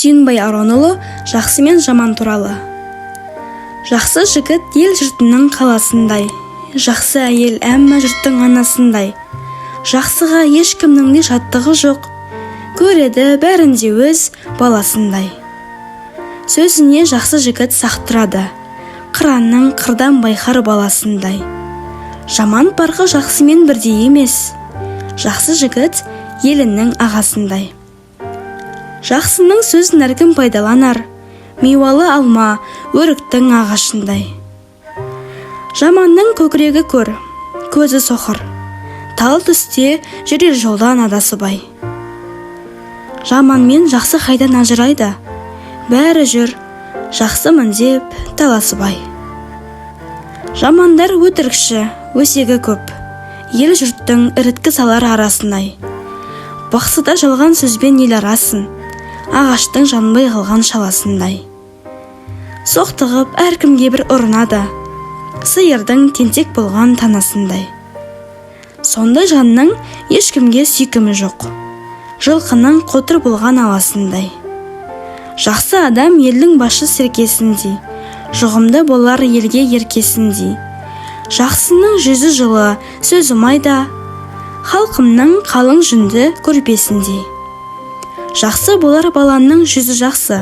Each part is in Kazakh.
Сүйінбай Аронұлы жақсы мен жаман туралы. Жақсы жігіт ел жұртының қаласындай, жақсы әйел әмма жұрттың анасындай. Жақсыға ешкімнің де жаттығы жоқ, көреді бәрінде өз баласындай. Сөзіне жақсы жігіт сақтырады, қыранның қырдан байқар баласындай. Жаман парқы жақсымен бірдей емес, жақсы жігіт елінің ағасындай. Жақсының сөзін әркім пайдаланар, мейуалы алма өріктің ағашындай. Жаманның көкірегі көр, көзі соқыр, тал түсте жүрер жолдан адасыбай. Жаманмен жақсы қайдан ажырайды, бәрі жүр жақсымын деп таласыбай. Жамандар өтірікші, өсегі көп, ел жұрттың іріткі салар арасынай. Бақсыда жалған сөзбен ел арасын, ағаштың жанбай қалған шаласындай. Соқтығып әркімге бір ұрынады, сиырдың тентек болған танасындай. Сондай жанның ешкімге сүйкімі жоқ, жылқының қотыр болған аласындай. Жақсы адам елдің башы серкесіндей, жұғымды болар елге еркесіндей. Жақсының жүзі жылы, сөзі майда, халқымның қалың жүнді көрпесіндей. Жақсы болар баланның жүзі жақсы,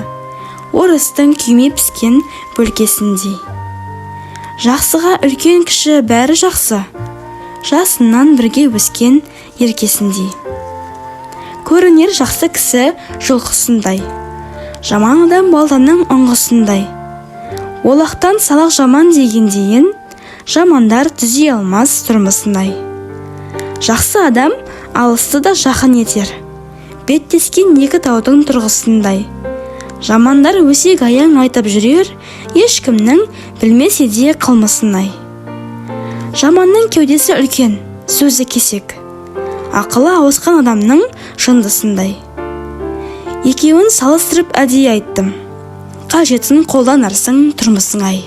орыстың күйме піскен бөлкесіндей. Жақсыға үлкен кіші бәрі жақсы, жасынан бірге өскен еркесіндей. Көрінер жақсы кісі жылқысындай, жаман адам балтаның ұңғысындай. Олақтан салақ жаман дегендейін, жамандар түзей алмас тұрмысындай. Жақсы адам алысты да жақын етер, беттескен екі таудың тұрғысындай. Жамандар өсек аяң айтып жүрер, ешкімнің білмесе де қылмысынай. Жаманның кеудесі үлкен, сөзі кесек, ақылы ауысқан адамның жындысындай. Екеуін салыстырып әдейі айттым, қажетін қолданарсың тұрмысың ай.